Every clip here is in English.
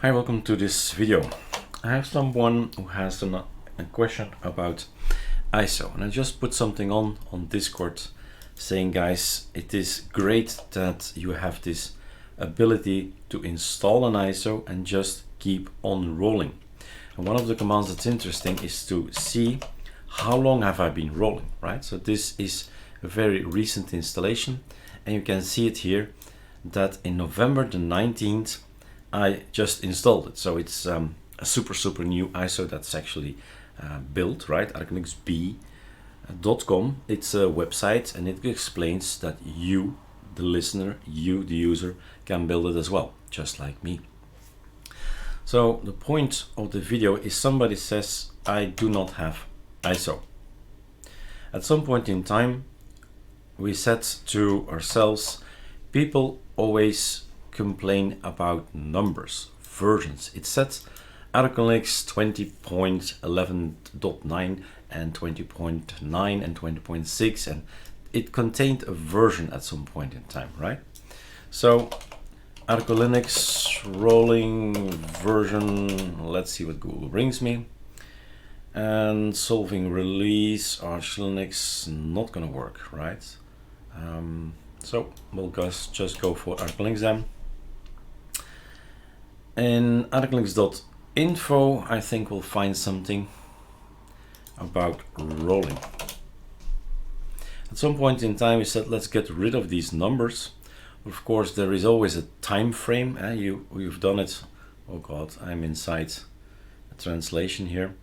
Hi, welcome to this video. I have someone who has a question about ISO, and I just put something on Discord saying, guys, it is great that you have this ability to install an ISO and just keep on rolling. And one of the commands that's interesting is to see how long have I been rolling, right? So this is a very recent installation, and you can see it here that in November the 19th I just installed it. So it's a super new ISO that's actually built, right? ArcoLinuxB.com. It's a website, and it explains that you, the listener, you, the user, can build it as well, just like me. So the point of the video is somebody says, I do not have ISO. At some point in time, we said to ourselves, people always complain about numbers, versions. It said ArcoLinux 20.11.9 and 20.9 and 20.6, and it contained a version at some point in time, right? So ArcoLinux rolling version, let's see what Google brings me. And solving release, ArcoLinux, not gonna work, right? So we'll just go for ArcoLinux then. In ArcoLinux.info, I think we'll find something about rolling. At some point in time, we said, let's get rid of these numbers. Of course, there is always a time frame. You've done it. Oh God, I'm inside a translation here.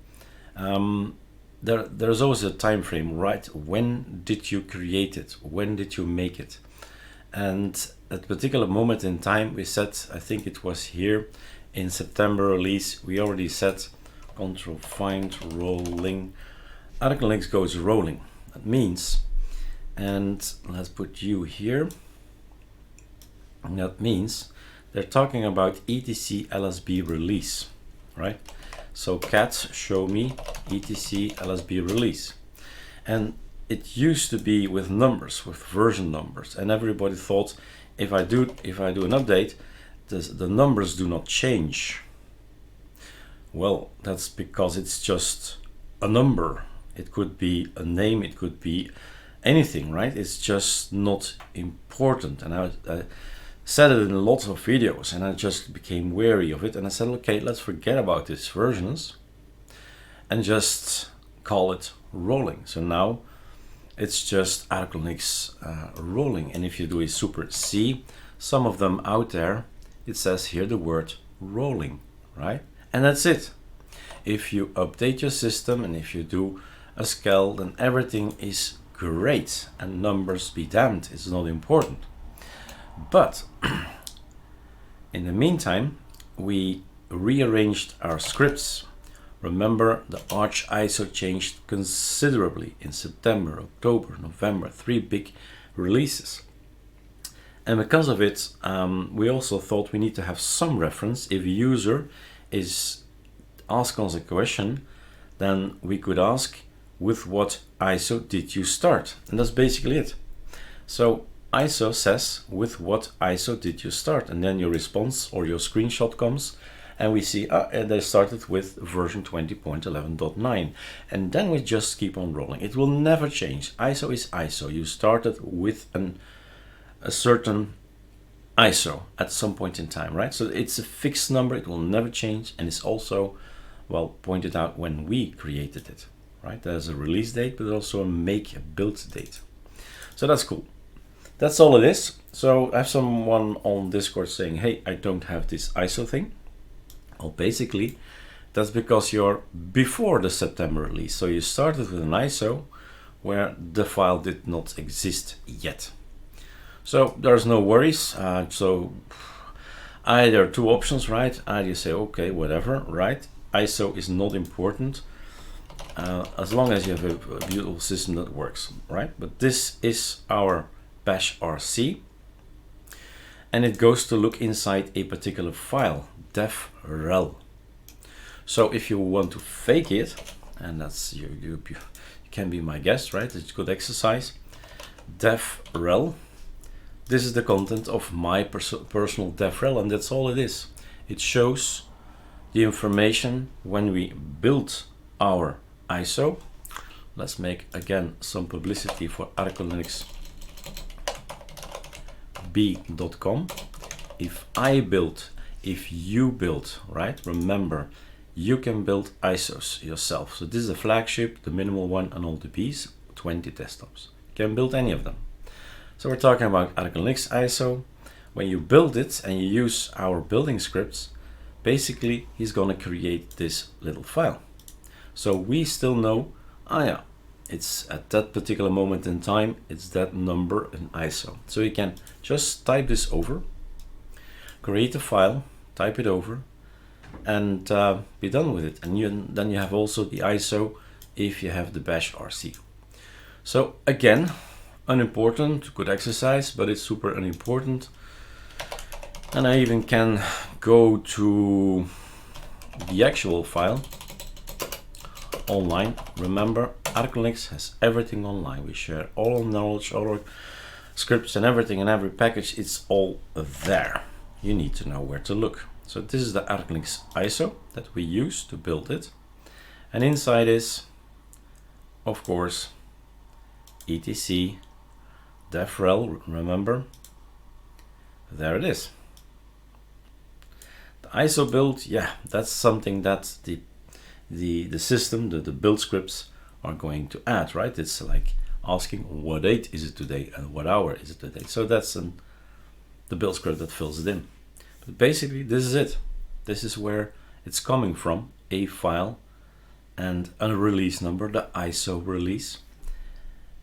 There's always a time frame, right? When did you create it? When did you make it? And at a particular moment in time, we said, I think it was here in September release, we already said control find rolling. ArcoLinux goes rolling. That means, and let's put you here. And that means they're talking about etc lsb release, right? So cat show me etc lsb release. And it used to be with numbers, with version numbers, and everybody thought if I do an update, the numbers do not change. Well, that's because it's just a number. It could be a name, it could be anything, right? It's just not important. And I said it in lots of videos, and I just became wary of it, and I said, okay, let's forget about these versions and just call it rolling. So now it's just ArcoLinux rolling. And if you do a super C, some of them out there, it says here the word rolling, right? And that's it. If you update your system and if you do a scal, then everything is great, and numbers be damned, it's not important. But in the meantime, we rearranged our scripts. Remember, the Arch ISO changed considerably in September, October, November, 3 big releases. And because of it, we also thought we need to have some reference. If a user is asking us a question, then we could ask, with what ISO did you start? And that's basically it. So ISO says, with what ISO did you start? And then your response or your screenshot comes, and we see, and they started with version 20.11.9. And then we just keep on rolling. It will never change. ISO is ISO. You started with a certain ISO at some point in time, right? So it's a fixed number. It will never change. And it's also, well, pointed out when we created it, right? There's a release date, but also a make a build date. So that's cool. That's all it is. So I have someone on Discord saying, hey, I don't have this ISO thing. Well, basically, that's because you're before the September release. So you started with an ISO where the file did not exist yet. So there's no worries. So either two options, right? Either you say, okay, whatever, right? ISO is not important as long as you have a beautiful system that works, right? But this is our bash RC, and it goes to look inside a particular file, devrel. So if you want to fake it, and that's you can be my guest, right? It's a good exercise. Devrel. This is the content of my personal devrel, and that's all it is. It shows the information when we built our ISO. Let's make again some publicity for ArcoLinux b.com. If I build, if you build, right? Remember, you can build ISOs yourself. So this is a flagship, the minimal one, and all the Bs, 20 desktops. You can build any of them. So we're talking about ArcoLinux ISO. When you build it and you use our building scripts, basically he's going to create this little file. So we still know, yeah, it's at that particular moment in time, it's that number in ISO. So you can just type this over, create a file, type it over, and be done with it. And then you have also the ISO if you have the bash RC. So again, unimportant, good exercise, but it's super unimportant. And I even can go to the actual file online. Remember, ArcoLinux has everything online. We share all our knowledge, all our scripts and everything in every package. It's all there. You need to know where to look. So this is the ArcoLinux ISO that we use to build it. And inside is, of course, etc devrel. Remember, there it is. The ISO build, yeah, that's something that the system, the build scripts are going to add, right? It's like asking what date is it today and what hour is it today. So that's the build script that fills it in. But basically, this is it. This is where it's coming from, a file and a release number, the ISO release.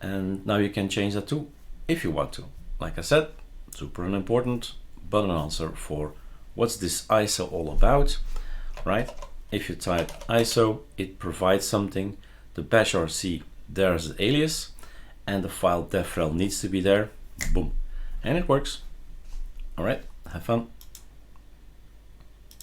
And now you can change that too, if you want to. Like I said, super unimportant, but an answer for what's this ISO all about, right? If you type ISO, it provides something. The bash RC, there's the alias, and the file devrel needs to be there. Boom, and it works. All right, have fun.